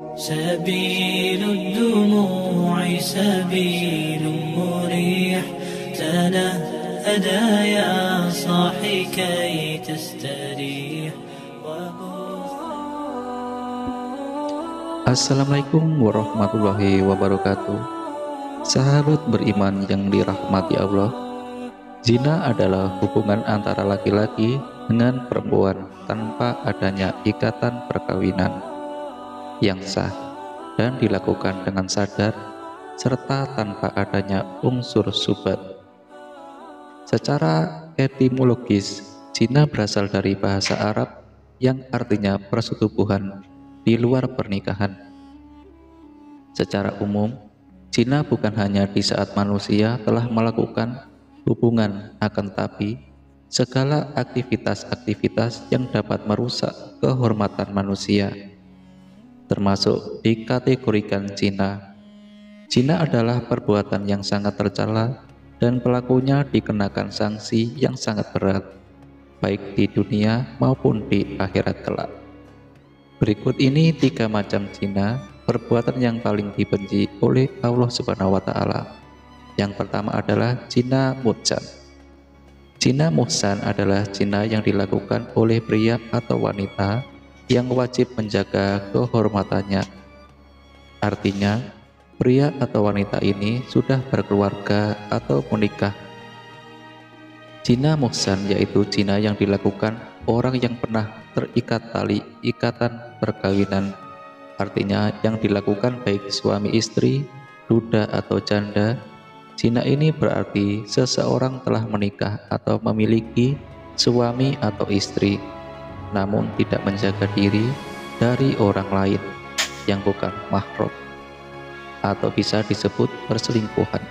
سبيل الدموع سبيل مريح تنهدى يا صاحي كي تستريح. Assalamualaikum warahmatullahi wabarakatuh. Sahabat beriman yang dirahmati Allah, zina adalah hubungan antara laki-laki dengan perempuan tanpa adanya ikatan perkawinan yang sah dan dilakukan dengan sadar serta tanpa adanya unsur syubhat. Secara etimologis, zina berasal dari bahasa Arab yang artinya persetubuhan di luar pernikahan. Secara umum, zina bukan hanya di saat manusia telah melakukan hubungan, akan tetapi segala aktivitas-aktivitas yang dapat merusak kehormatan manusia, termasuk dikategorikan zina. Zina adalah perbuatan yang sangat tercela dan pelakunya dikenakan sanksi yang sangat berat, baik di dunia maupun di akhirat kelak. Berikut ini 3 macam zina, perbuatan yang paling dibenci oleh Allah Subhanahu wa Ta'ala. Yang pertama adalah zina muhsan. Zina muhsan adalah zina yang dilakukan oleh pria atau wanita yang wajib menjaga kehormatannya. Artinya, pria atau wanita ini sudah berkeluarga atau menikah. Zina muhsan yaitu zina yang dilakukan orang yang pernah terikat tali ikatan perkawinan, artinya yang dilakukan baik suami istri, duda atau janda. Zina ini berarti seseorang telah menikah atau memiliki suami atau istri, namun tidak menjaga diri dari orang lain yang bukan mahram, atau bisa disebut perselingkuhan.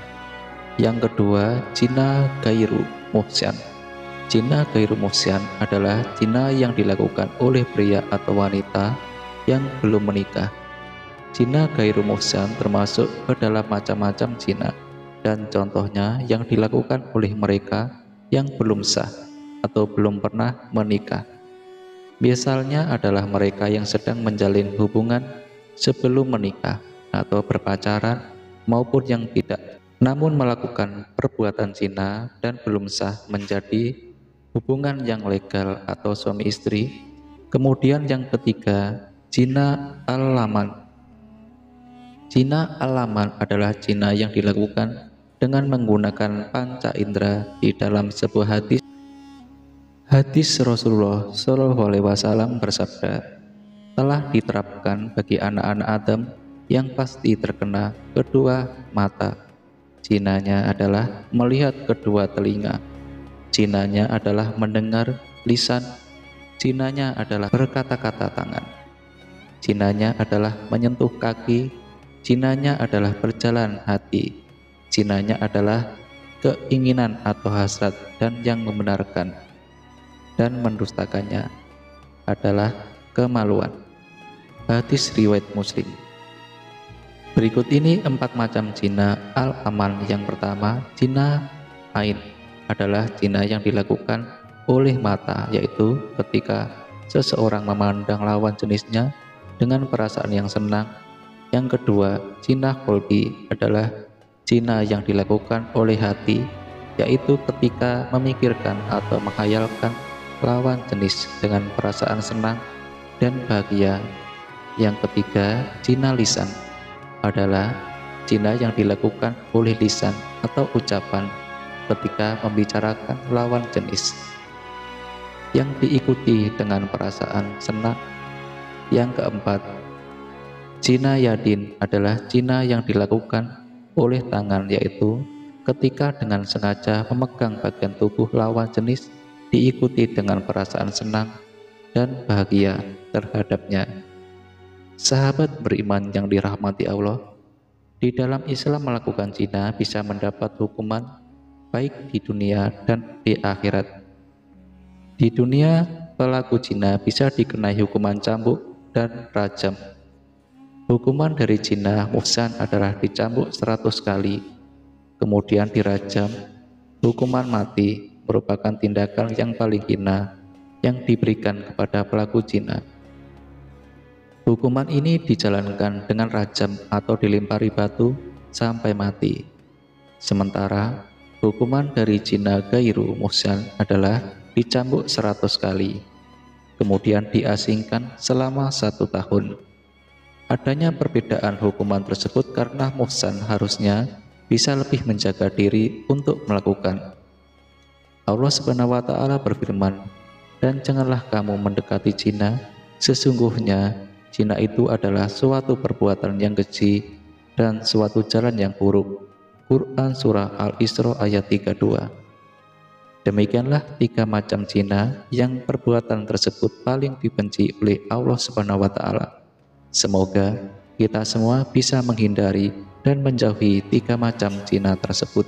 Yang kedua, zina ghairu muhsan. Zina ghairu muhsan adalah zina yang dilakukan oleh pria atau wanita yang belum menikah. Zina ghairu muhsan termasuk ke dalam macam-macam zina, dan contohnya yang dilakukan oleh mereka yang belum sah atau belum pernah menikah. Misalnya adalah mereka yang sedang menjalin hubungan sebelum menikah atau berpacaran, maupun yang tidak, namun melakukan perbuatan zina dan belum sah menjadi hubungan yang legal atau suami istri. Kemudian yang ketiga, zina al-laman. Zina al-laman adalah zina yang dilakukan dengan menggunakan panca indera. Di dalam sebuah hadis Rasulullah SAW bersabda, telah diterapkan bagi anak-anak Adam yang pasti terkena kedua mata. Zinanya adalah melihat kedua telinga. Zinanya adalah mendengar lisan. Zinanya adalah berkata-kata tangan. Zinanya adalah menyentuh kaki. Zinanya adalah berjalan hati. Zinanya adalah keinginan atau hasrat, dan yang membenarkan dan mendustakannya adalah kemaluan. Hadis riwayat Muslim. Berikut ini 4 macam zina al-aman. Yang pertama, zina ain adalah zina yang dilakukan oleh mata, yaitu ketika seseorang memandang lawan jenisnya dengan perasaan yang senang. Yang kedua, zina qalbi adalah zina yang dilakukan oleh hati, yaitu ketika memikirkan atau menghayalkan lawan jenis dengan perasaan senang dan bahagia. Yang ketiga, zina lisan adalah zina yang dilakukan oleh lisan atau ucapan ketika membicarakan lawan jenis, yang diikuti dengan perasaan senang. Yang keempat, zina yadin adalah zina yang dilakukan oleh tangan, yaitu ketika dengan sengaja memegang bagian tubuh lawan jenis diikuti dengan perasaan senang dan bahagia terhadapnya. Sahabat beriman yang dirahmati Allah, di dalam Islam melakukan zina bisa mendapat hukuman baik di dunia dan di akhirat. Di dunia, pelaku zina bisa dikenai hukuman cambuk dan rajam. Hukuman dari zina muhsan adalah dicambuk 100 kali, kemudian dirajam. Hukuman mati merupakan tindakan yang paling hina yang diberikan kepada pelaku zina. Hukuman ini dijalankan dengan rajam atau dilempari batu sampai mati. Sementara hukuman dari zina ghairu muhsan adalah dicambuk 100 kali, kemudian diasingkan selama 1 tahun. Adanya perbedaan hukuman tersebut karena muhsan harusnya bisa lebih menjaga diri untuk melakukan. Allah Subhanahu wa Ta'ala berfirman, "Dan janganlah kamu mendekati zina, sesungguhnya zina itu adalah suatu perbuatan yang keji dan suatu jalan yang buruk." Quran Surah Al-Isra ayat 32. Demikianlah 3 macam zina yang perbuatan tersebut paling dibenci oleh Allah Subhanahu wa Ta'ala. Semoga kita semua bisa menghindari dan menjauhi 3 macam zina tersebut.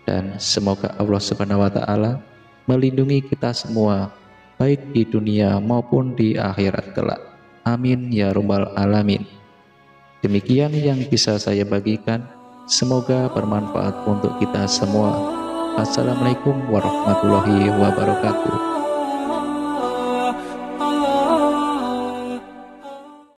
Dan semoga Allah Subhanahu wa Ta'ala melindungi kita semua, baik di dunia maupun di akhirat kelak. Amin ya rabbal alamin. Demikian yang bisa saya bagikan. Semoga bermanfaat untuk kita semua. Assalamualaikum warahmatullahi wabarakatuh.